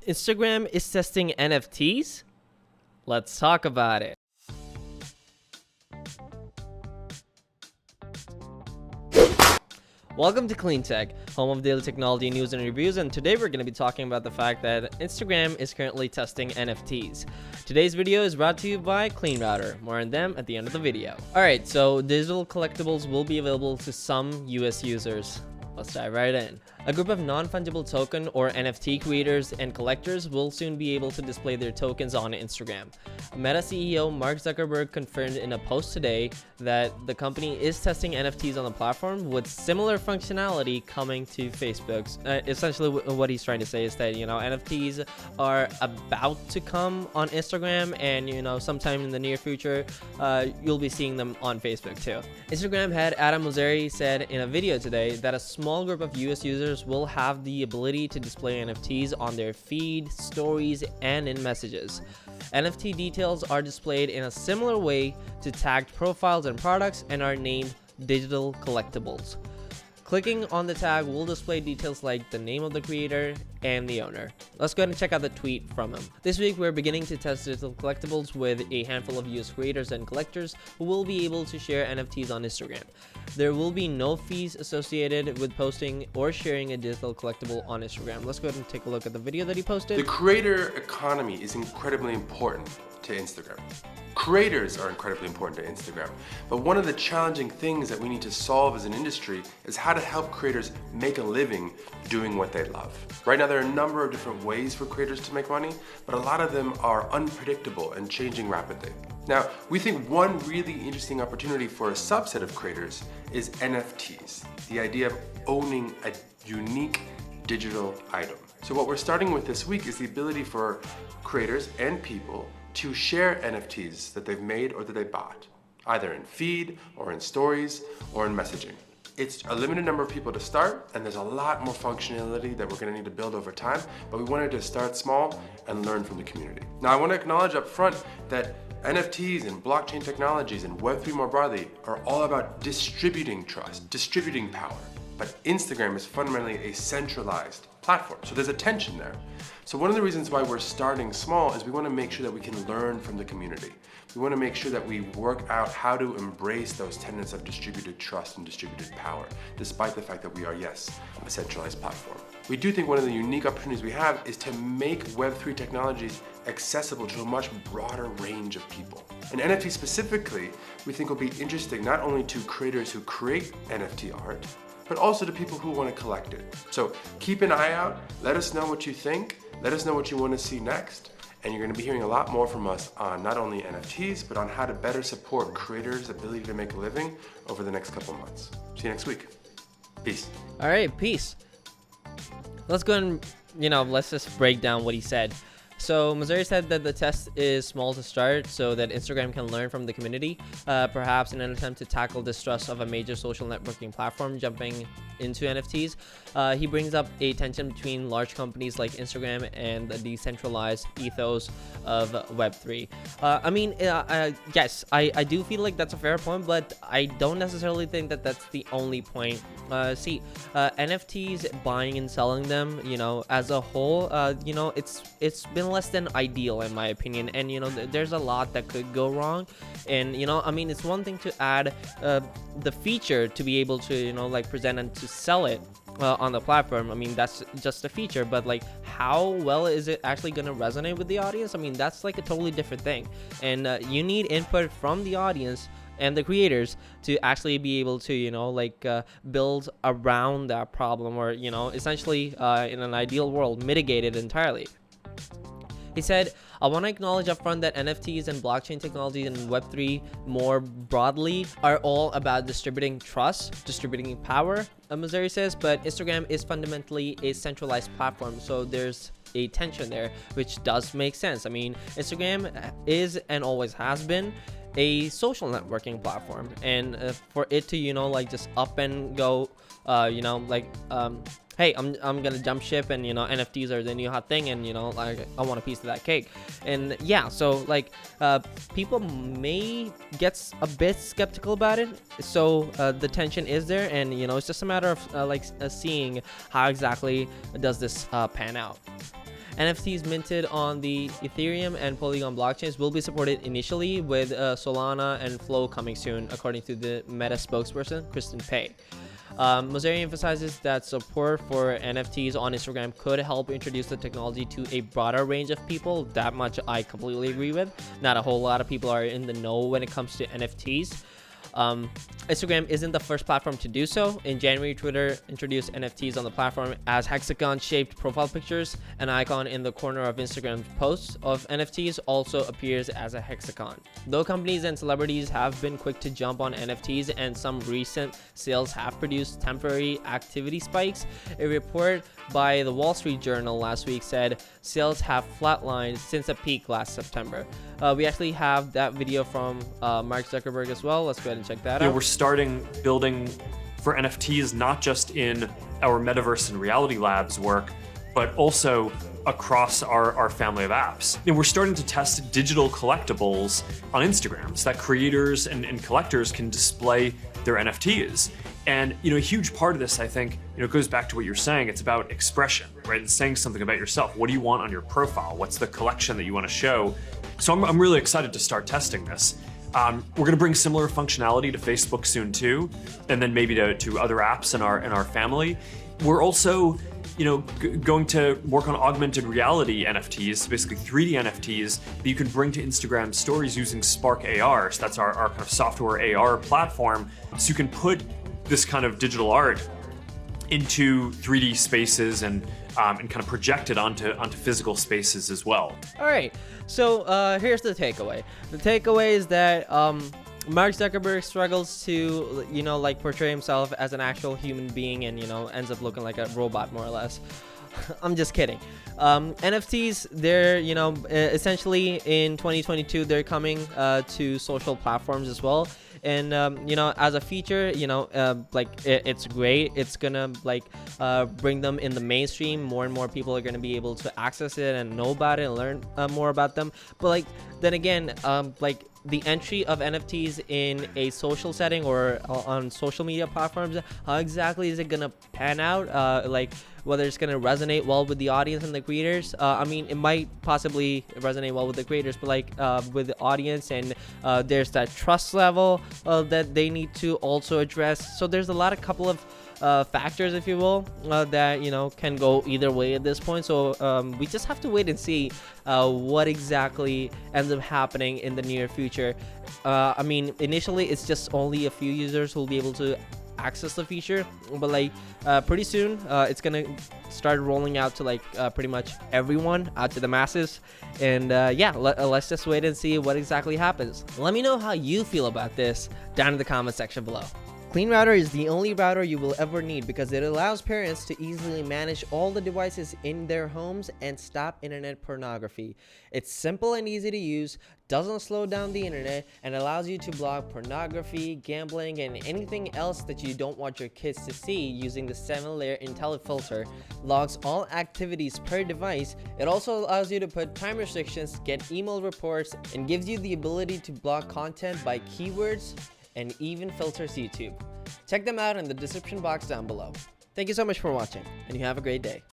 Instagram is testing NFTs? Let's talk about it. Welcome to Clean Tech, home of daily technology news and reviews, and today we're going to be talking about the fact that Instagram is currently testing NFTs. Today's video is brought to you by Clean Router. More on them at the end of the video. Alright, so digital collectibles will be available to some US users. Let's dive right in. A group of non-fungible token or NFT creators and collectors will soon be able to display their tokens on Instagram. Meta CEO Mark Zuckerberg confirmed in a post today that the company is testing NFTs on the platform with similar functionality coming to Facebook's. Essentially what he's trying to say is that, NFTs are about to come on Instagram, and sometime in the near future, you'll be seeing them on Facebook too. Instagram head Adam Mosseri said in a video today that a small group of US users will have the ability to display NFTs on their feed, stories, and in messages. NFT details are displayed in a similar way to tagged profiles and products and are named digital collectibles. Clicking on the tag will display details like the name of the creator and the owner. Let's go ahead and check out the tweet from him. This week, we're beginning to test digital collectibles with a handful of US creators and collectors who will be able to share NFTs on Instagram. There will be no fees associated with posting or sharing a digital collectible on Instagram. Let's go ahead and take a look at the video that he posted. The creator economy is incredibly important to Instagram. Creators are incredibly important to Instagram, but one of the challenging things that we need to solve as an industry is how to help creators make a living doing what they love. Right now there are a number of different ways for creators to make money, but a lot of them are unpredictable and changing rapidly. Now, we think one really interesting opportunity for a subset of creators is NFTs, the idea of owning a unique digital item. So what we're starting with this week is the ability for creators and people to share NFTs that they've made or that they bought, either in feed or in stories or in messaging. It's a limited number of people to start, and there's a lot more functionality that we're gonna need to build over time, but we wanted to start small and learn from the community. Now, I wanna acknowledge up front that NFTs and blockchain technologies and Web3 more broadly are all about distributing trust, distributing power. But Instagram is fundamentally a centralized platform, so there's a tension there. So one of the reasons why we're starting small is we want to make sure that we can learn from the community. We want to make sure that we work out how to embrace those tenets of distributed trust and distributed power, despite the fact that we are, yes, a centralized platform. We do think one of the unique opportunities we have is to make Web3 technologies accessible to a much broader range of people. And NFT specifically, we think will be interesting not only to creators who create NFT art, but also to people who want to collect it. So keep an eye out, let us know what you think, let us know what you want to see next, and you're going to be hearing a lot more from us on not only NFTs, but on how to better support creators' ability to make a living over the next couple months. See you next week. Peace. All right, peace. Let's go and, let's just break down what he said. So Mosseri said that the test is small to start so that Instagram can learn from the community, perhaps in an attempt to tackle distrust of a major social networking platform jumping into NFTs. He brings up a tension between large companies like Instagram and the decentralized ethos of Web3. Yes, I do feel like that's a fair point, but I don't necessarily think that that's the only point. NFTs, buying and selling them, as a whole, it's been less than ideal in my opinion, and there's a lot that could go wrong. And it's one thing to add the feature to be able to present and to sell it on the platform. That's just a feature, but how well is it actually going to resonate with the audience? That's a totally different thing, and you need input from the audience and the creators to actually be able to build around that problem, or essentially in an ideal world mitigate it entirely. He said, I want to acknowledge upfront that NFTs and blockchain technology and Web3 more broadly are all about distributing trust, distributing power, Mosseri says, but Instagram is fundamentally a centralized platform, so there's a tension there, which does make sense. Instagram is and always has been a social networking platform, and for it to just up and go, hey, I'm gonna jump ship, and NFTs are the new hot thing, and I want a piece of that cake. And yeah, so people may get a bit skeptical about it, so the tension is there, and it's just a matter of seeing how exactly does this pan out. NFTs minted on the Ethereum and Polygon blockchains will be supported initially, with Solana and Flow coming soon, according to the Meta spokesperson, Christine Pai. Mosseri emphasizes that support for NFTs on Instagram could help introduce the technology to a broader range of people. That much I completely agree with. Not a whole lot of people are in the know when it comes to NFTs. Instagram isn't the first platform to do so. In January, Twitter introduced NFTs on the platform as hexagon-shaped profile pictures. An icon in the corner of Instagram's posts of NFTs also appears as a hexagon. Though companies and celebrities have been quick to jump on NFTs and some recent sales have produced temporary activity spikes, a report by the Wall Street Journal last week said sales have flatlined since a peak last September. We actually have that video from Mark Zuckerberg as well. Let's go ahead and check that out. We're starting building for NFTs not just in our metaverse and reality labs work, but also across our family of apps. And we're starting to test digital collectibles on Instagram so that creators and collectors can display their NFTs. And a huge part of this, I think, goes back to what you're saying. It's about expression, right? And saying something about yourself. What do you want on your profile? What's the collection that you want to show? So I'm really excited to start testing this. We're going to bring similar functionality to Facebook soon too, and then maybe to other apps in our family. We're also, going to work on augmented reality NFTs, basically 3D NFTs that you can bring to Instagram stories using Spark AR. So that's our kind of software AR platform. So you can put this kind of digital art into 3D spaces and kind of project it onto physical spaces as well. All right, so here's the takeaway. The takeaway is that Mark Zuckerberg struggles to, portray himself as an actual human being and, ends up looking like a robot more or less. I'm just kidding. NFTs, they're, essentially in 2022, they're coming to social platforms as well. And, as a feature, it's great. It's gonna bring them in the mainstream. More and more people are gonna be able to access it and know about it and learn more about them. But then again, the entry of NFTs in a social setting or on social media platforms, how exactly is it gonna pan out? Whether it's gonna resonate well with the audience and the creators. It might possibly resonate well with the creators, but with the audience, and there's that trust level that they need to also address. So there's a couple of factors, if you will, that can go either way at this point. So we just have to wait and see what exactly ends up happening in the near future. Initially it's just only a few users who will be able to access the feature, but pretty soon it's gonna start rolling out to pretty much everyone, out to the masses. And let's just wait and see what exactly happens. Let me know how you feel about this down in the comment section below. Clean Router is the only router you will ever need because it allows parents to easily manage all the devices in their homes and stop internet pornography. It's simple and easy to use, doesn't slow down the internet, and allows you to block pornography, gambling, and anything else that you don't want your kids to see using the 7-layer IntelliFilter. Logs all activities per device. It also allows you to put time restrictions, get email reports, and gives you the ability to block content by keywords and even filters YouTube. Check them out in the description box down below. Thank you so much for watching, and you have a great day.